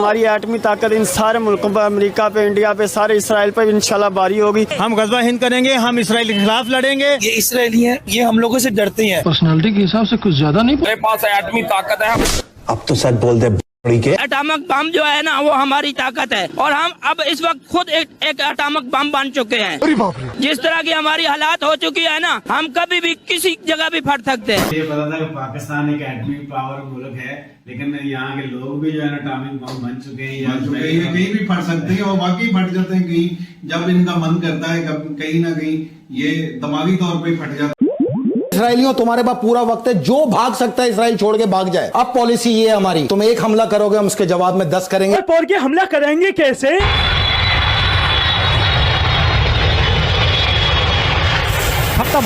हमारी एटमी ताकत इन सारे मुल्कों पर, अमेरिका पे, इंडिया पे, सारे इसराइल पे इंशाल्लाह बारी होगी। हम गज़वा हिंद करेंगे, हम इसराइल के खिलाफ लड़ेंगे। ये इसराइली हैं, ये हम लोगों से डरते हैं। पर्सनालिटी के हिसाब से कुछ ज्यादा नहीं। मेरे पास एटमी ताकत है। अब तो सच बोल दे के एटॉमिक बम जो है ना वो हमारी ताकत है, और हम अब इस वक्त खुद एक एटॉमिक बम बन चुके हैं। जिस तरह की हमारी हालात हो चुकी है ना, हम कभी भी किसी जगह भी फट सकते हैं। ये पता था कि पाकिस्तान एक एटॉमिक पावर मुल्क है, लेकिन यहाँ के लोग भी जो है ना एटॉमिक बम बन चुके हैं, कहीं भी फट सकते हैं और वाकई फट जाते हैं कहीं, जब इनका मन करता है कहीं ना कहीं ये दिमागी तौर पे फट जाता है। इसराइलियों तुम्हारे पास पूरा वक्त है, जो भाग सकता है इसराइल छोड़ के भाग जाए। अब पॉलिसी ये है हमारी, तुम एक हमला करोगे हम उसके जवाब में 10 करेंगे। और के हमला करेंगे कैसे? खत्म।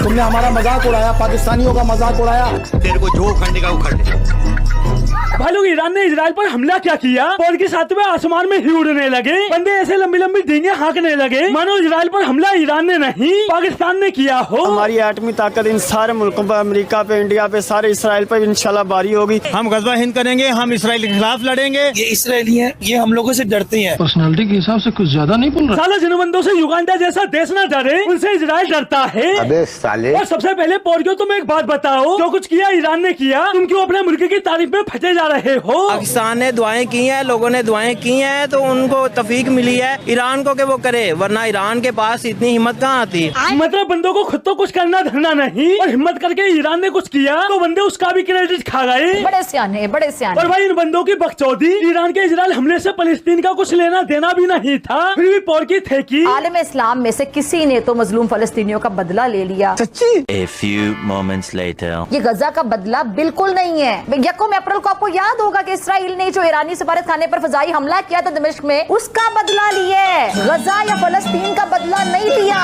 तुमने हमारा मजाक उड़ाया, पाकिस्तानियों का मजाक उड़ाया। तेरे को जो उखड़ने का उखड़ ले। भाई लोग, ईरान ने इजराइल पर हमला क्या किया? और के साथ में आसमान में ही उड़ने लगे, बंदे ऐसे लंबी लंबी डींगे हाँकने लगे मानो इजराइल पर हमला ईरान ने नहीं पाकिस्तान ने किया हो। हमारी एटमी ताकत इन सारे मुल्कों पर, अमेरिका पे, इंडिया पे, सारे इसराइल पे इंशाल्लाह बारी होगी। हम गज़वा हिंद करेंगे, हम इसराइल के खिलाफ लड़ेंगे। ये इसराइली हैं, ये हम लोगों से डरते हैं। पर्सनालिटी के हिसाब से कुछ ज्यादा नहीं बोल रहा। साला जिन से युगांडा जैसा देश ना डरे, उनसे इजराइल डरता है। अबे साले। और सबसे पहले पोर्कियो, तुम एक बात बताओ, जो कुछ किया ईरान ने किया, तुम क्यों अपने मुल्क की तारीफ में फटे जा रहे हो? पाकिस्तान ने दुआएं की हैं, लोगों ने दुआएं की हैं, तो उनको तौफीक मिली है ईरान को कि वो करे, वरना ईरान के पास इतनी हिम्मत कहाँ आती। मतलब बंदों को खुद तो कुछ करना धरना नहीं, और हिम्मत करके ईरान ने कुछ किया तो बंदे उसका भी क्रेडिट खा गए। बड़े सियाने, बड़े सियाने। और भाई इन बंदों की बकचोदी, ईरान के इजराइल हमले से फलस्तीन का कुछ लेना देना भी नहीं था, फिर भी पोर्की थे कि आलम इस्लाम में से किसी ने तो मजलूम फलस्तीनियों का बदला ले लिया। सच्ची। A few moments later. ये गजा का बदला बिल्कुल नहीं है। 1 अप्रैल को आपको याद होगा कि इसराइल ने जो ईरानी सफारत खाने पर फजाई हमला किया था दमिश्क में, उसका बदला लिया। गजा या फलस्तीन का बदला नहीं लिया।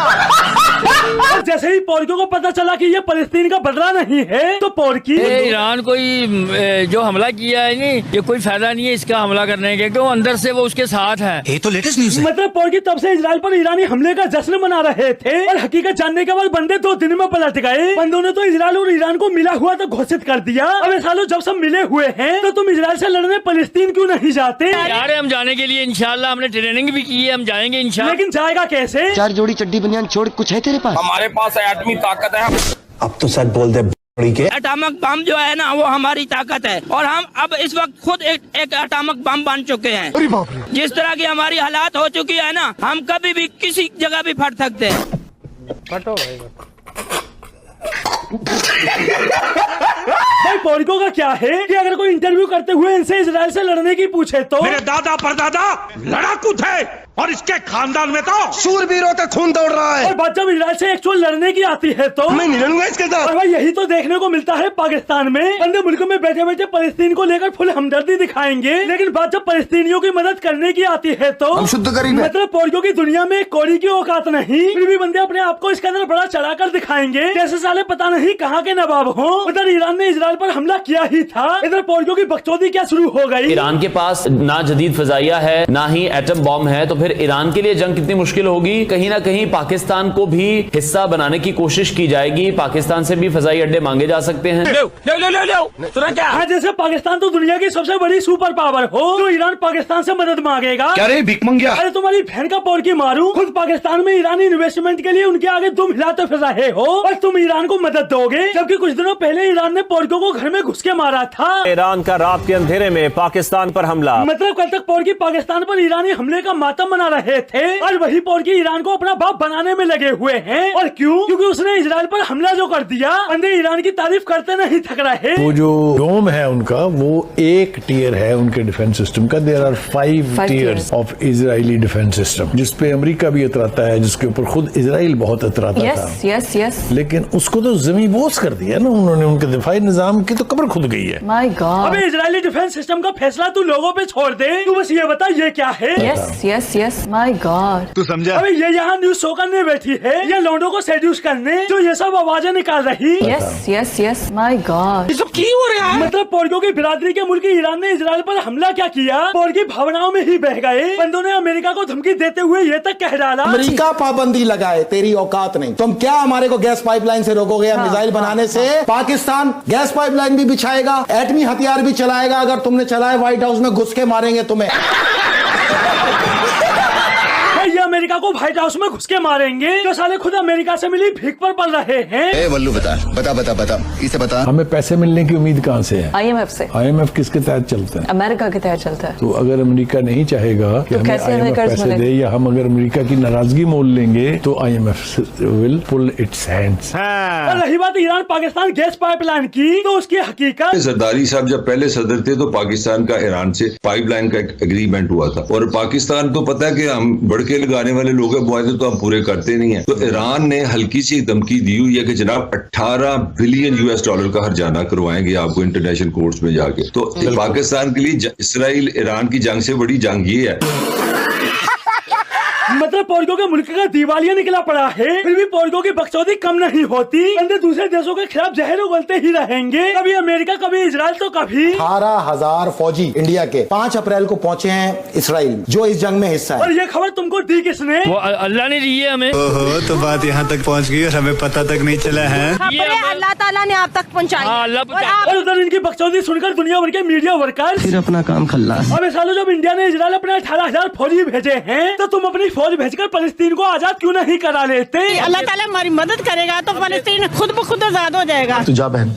और जैसे ही पोर्कियों को पता चला कि ये फलस्तीन का बदला नहीं है, तो पोर्की ईरान कोई जो हमला किया है नहीं, ये कोई फायदा नहीं है इसका हमला करने के, क्यों अंदर से वो उसके साथ है। ये तो लेटेस्ट न्यूज़ है। मतलब पोर्की तब से इजराइल पर ईरानी हमले का जश्न मना रहे थे, और हकीकत जानने के बाद बंदे 2 दिन में पलट गए। बंदों ने तो इजराइल और ईरान को मिला हुआ तो घोषित कर दिया। अब सालों जब सब मिले हुए हैं, तो तुम इजराइल से लड़ने फलस्तीन क्यों नहीं जाते? यार हम जाने के लिए इंशाल्लाह हमने ट्रेनिंग भी की है, हम जाएंगे इंशाल्लाह। लेकिन जाएगा कैसे? 4 जोड़ी चड्डी बनियान छोड़ कुछ है तेरे पास? हमारे पास एटमी ताकत है। अब तो सच बोल दे के एटॉमिक बम जो है ना वो हमारी ताकत है, और हम अब इस वक्त खुद एक एटॉमिक बम बन चुके हैं। जिस तरह की हमारी हालात हो चुकी है ना, हम कभी भी किसी जगह भी फट सकते हैं। भाई पोर्कियों का क्या है कि अगर कोई इंटरव्यू करते हुए इनसे इजराइल से लड़ने की पूछे तो मेरे दादा परदादा लड़ाकू थे, और इसके खानदान में तो शूरवीरों का खून दौड़ रहा है। और बात जब इजराइल से एक्चुअल लड़ने की आती है तो मैं नहीं लड़ूंगा इसके साथ। और भाई यही तो देखने को मिलता है पाकिस्तान में, बंदे मुल्क में बैठे बैठे फलस्तीन को लेकर फुल हमदर्दी दिखाएंगे, लेकिन बात जब फलस्तीनियों की मदद करने की आती है तो हम शुद्ध गरीब हैं। मतलब पोर्कियों की दुनिया में कोड़ी की औकात नहीं, फिर भी बंदे अपने आप को इसके अंदर बड़ा चढ़ाकर दिखाएंगे, जैसे साले पता नहीं कहाँ के नवाब हो। उधर ईरान ने इजराइल पर हमला किया ही था, इधर पोर्कियों की बकचोदी क्या शुरू हो गई। ईरान के पास ना जदीद फजाइया है, ना ही एटम बॉम्ब है, तो फिर ईरान के लिए जंग कितनी मुश्किल होगी। कहीं ना कहीं पाकिस्तान को भी हिस्सा बनाने की कोशिश की जाएगी, पाकिस्तान से भी फजाई अड्डे मांगे जा सकते हैं। हाँ, जैसे पाकिस्तान तो दुनिया की सबसे बड़ी सुपर पावर हो, तो ईरान पाकिस्तान से मदद मांगेगा। क्या रे भिख मंगिया? अरे तुम्हारी बहन का पोर्की मारूं, खुद पाकिस्तान में ईरानी इन्वेस्टमेंट के लिए उनके आगे तुम हिलाते फिर रहे हो, और तुम ईरान को मदद दोगे, जबकि कुछ दिनों पहले ईरान ने पोर्कियों को घर में घुस के मारा था। ईरान का रात के अंधेरे में पाकिस्तान पर हमला। मतलब कल तक पोर्की पाकिस्तान पर ईरानी हमले का मातम मना रहे थे, और वही पोर्की ईरान को अपना बाप बनाने में लगे हुए हैं। और क्यों? क्योंकि उसने इजराइल पर हमला जो कर दिया, बंदे ईरान की तारीफ करते नहीं थक रहे। वो जो डोम है उनका, वो एक टियर है उनके डिफेंस सिस्टम का। There are 5 tiers of Israeli defence system, जिसपे अमेरिका भी इतराता है, जिसके ऊपर खुद इजराइल बहुत इतराता था। यस। लेकिन उसको तो जमीन बोस कर दिया ना उन्होंने, उनके दिफाई निजाम की तो कब्र खुद गई है। My God. अबे इजरायली डिफेंस सिस्टम का फैसला तू लोगों पे छोड़ दे, तू बस ये बता ये क्या है। Yes yes my God. तू समझा? अबे ये यहाँ न्यूज शो करने बैठी है या लौंडों को सेड्यूस करने जो ये सब आवाजें निकाल रही। Yes yes yes my God. मतलब पोर्गो की बिरादरी के मुल्क ईरान ने इजराइल पर हमला क्या किया, पोर्गी भावनाओं में ही बह गए। बंदों ने अमेरिका को धमकी देते हुए ये तक कह डाला अमेरिका पाबंदी लगाए, तेरी औकात नहीं। तुम क्या हमारे को गैस पाइपलाइन से रोकोगे या मिसाइल बनाने से? पाकिस्तान गैस पाइपलाइन भी बिछाएगा, एटमी हथियार भी चलाएगा। अगर तुमने चलाए व्हाइट हाउस में घुस के मारेंगे तुम्हें। ये अमेरिका को व्हाइट हाउस में घुस के मारेंगे जो साले खुद अमेरिका से मिली भीख पर पल रहे हैं। वल्लू बता बता बता बता इसे बता। हमें पैसे मिलने की उम्मीद कहाँ से है? IMF से। IMF किसके तहत चलता है? अमेरिका के तहत चलता है। तो अगर अमेरिका नहीं चाहेगा कि तो हमें कैसे हमें IMF कर्ज पैसे मिलेगा? दे, या हम अगर अमेरिका की नाराजगी मोल लेंगे तो IMF will pull its hands. और रही बात ईरान पाकिस्तान गैस पाइपलाइन की, तो उसकी हकीकत जरदारी साहब जब पहले सदर थे तो पाकिस्तान का ईरान से पाइपलाइन का एक एग्रीमेंट हुआ था, और पाकिस्तान तो पता है कि हम बढ़के लगाने वाले लोग वादे तो हम पूरे करते नहीं है। तो ईरान ने हल्की सी धमकी दी हुई है कि जनाब 18 बिलियन US डॉलर का हर्जाना करवाएंगे आपको इंटरनेशनल कोर्ट्स में जाके। तो पाकिस्तान के लिए इसराइल ईरान की जंग से बड़ी जंग ये है। मतलब पोर्गो के मुल्क का दिवालिया निकला पड़ा है, फिर भी पोर्गो की बकचोदी कम नहीं होती। बंदे दूसरे देशों के खिलाफ जहर उगलते ही रहेंगे, कभी अमेरिका कभी इजराइल तो कभी। 18,000 फौजी इंडिया के 5 अप्रैल को पहुंचे हैं इसराइल, जो इस जंग में हिस्सा है। और ये खबर तुमको दी किसने? वो अल्लाह ने दी है हमें। ओहो, तो बात यहाँ तक पहुँच गई और हमें पता तक नहीं चला है। अल्लाह ताला ने आप तक पहुंचाई। और उधर इनकी बकचोदी सुनकर दुनिया भर के मीडिया वर्कर फिर अपना काम खल्ला। अबे सालों, जब इंडिया ने इजराइल अपने 18,000 फौजी भेजे हैं, तो तुम अपनी फौज भेजकर फलस्तीन को आजाद क्यों नहीं करा लेते? अल्लाह ताला हमारी मदद करेगा तो फलस्तीन खुद ब खुद आजाद हो जाएगा। तू जा बहन।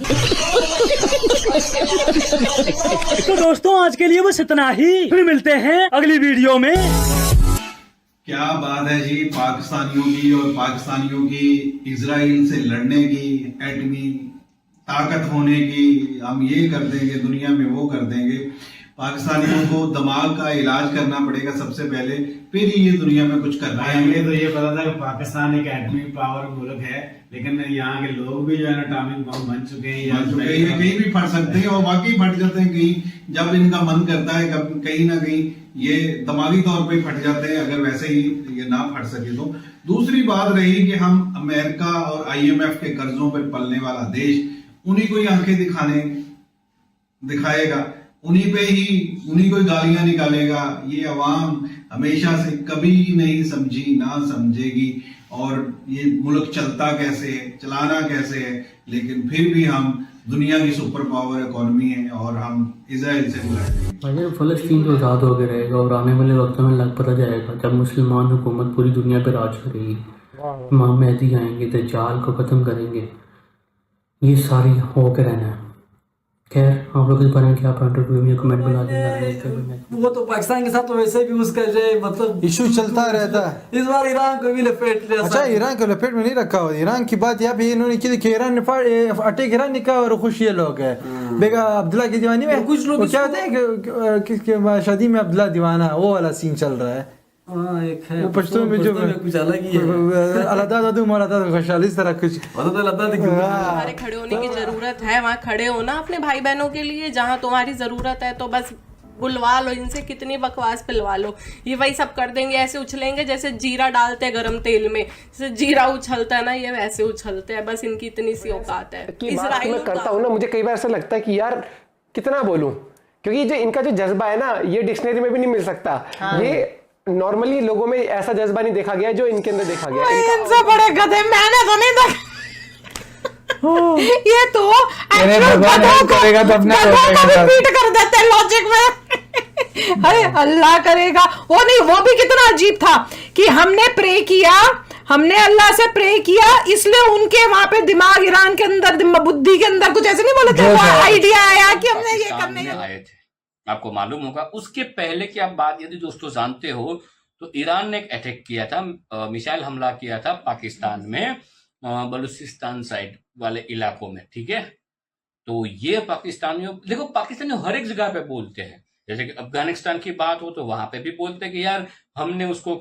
तो दोस्तों आज के लिए बस इतना ही, फिर मिलते हैं अगली वीडियो में। क्या बात है जी, पाकिस्तानियों की और पाकिस्तानियों की इजराइल से लड़ने की, एटमी ताकत होने की, हम ये कर देंगे दुनिया में, वो कर देंगे। पाकिस्तानियों को दिमाग का इलाज करना पड़ेगा सबसे पहले, फिर ही ये दुनिया में कुछ कर भाई हमें तो ये पता था कि पाकिस्तान एक एटमी पावर मुल्क है, लेकिन यहाँ के लोग भी जो है ना एटॉमिक बम बन चुके हैं, ये कहीं भी फट सकते हैं और वाकई फट जाते हैं कहीं, जब इनका मन करता है कहीं ना कहीं ये दिमागी तौर पे फट जाते हैं, अगर वैसे ही ये ना फट सके तो। दूसरी बात रही कि हम अमेरिका और IMF के कर्जों पर पलने वाला देश, उन्हीं को ही आंखें दिखाएगा, उन्हीं को ही गालियां निकालेगा। ये अवाम हमेशा से कभी नहीं समझी, ना समझेगी, और ये मुल्क चलता कैसे है, चलाना कैसे है। लेकिन फिर भी हम दुनिया की सुपर पावर इकोनॉमी है और हम इजराइल से लड़ेंगे। अगर फलस्तीन तो आज़ाद होकर रहेगा और आने वाले वक्तों में लग पता जाएगा जब मुसलमान हुकूमत पूरी दुनिया पर राज करेगी, इमाम मेहदी आएंगे, दज्जाल को ख़त्म करेंगे, ये सारी होकर रहना है। खैर आप लोग इस बारे में क्या पॉइंट ऑफ व्यू में कमेंट बना देना। वो तो पाकिस्तान के साथ तो वैसे भी उसका जो मतलब इशू चलता रहता है। इस बार ईरान को भी लपेट लिया। अच्छा, ईरान को लपेट में नहीं रखा हुआ। ईरान की बात यहाँ पे इन्होंने की कि ईरान ने अटैक ईरान ने कहा और खुश ये लोग है। बेगा अब्दुल्ला की दीवानी में कुछ लोग क्या होते हैं कि शादी में अब्दुल्ला दीवाना, वो वाला सीन चल रहा है। एक है वो पश्तो में जो कुछ अलग ही है। अल्लाह दादू मौला दादू खुशहाली इस तरह कुछ तुम्हारे खड़े होने की जरूरत है, वहाँ खड़े होना अपने भाई बहनों के लिए, जहाँ तुम्हारी जरूरत है तो बस बुलवा लो इनसे, कितनी बकवास पिलवा लो, ये वही सब कर देंगे। ऐसे उछलेंगे जैसे जीरा डालते हैं गरम तेल में, जैसे जीरा उछलता है ना, ये वैसे उछलते हैं। बस इनकी इतनी सी औकात है। इजराइल मैं करता हूँ ना, मुझे कई बार ऐसा लगता है कि यार कितना बोलूं, क्योंकि जो इनका जो जज्बा है ना, ये डिक्शनरी में भी नहीं मिल सकता। ये नॉर्मली लोगों में ऐसा जज्बा नहीं देखा गया जो इनके अंदर देखा गया। इनसे बड़े गधे मैंने तो नहीं देखा। ये तो करेगा तो अपना पीट कर देते हैं लॉजिक में। अरे अल्लाह करेगा, वो नहीं, वो भी कितना अजीब था कि हमने प्रे किया, हमने अल्लाह से प्रे किया, इसलिए उनके वहां पे दिमाग, ईरान के अंदर बुद्धि के अंदर कुछ ऐसे नहीं बोले थे, आइडिया आया कि हमने ये करने आए थे। आपको मालूम होगा उसके पहले की आप बात यदि दोस्तों जानते हो तो ईरान ने एक अटैक किया था, मिसाइल हमला किया था पाकिस्तान में, बलूचिस्तान साइड वाले इलाकों में, ठीक है। तो ये पाकिस्तानियों, देखो पाकिस्तानी हर एक जगह पे बोलते हैं, जैसे कि अफगानिस्तान की बात हो तो वहां पे भी बोलते हैं कि यार हमने उसको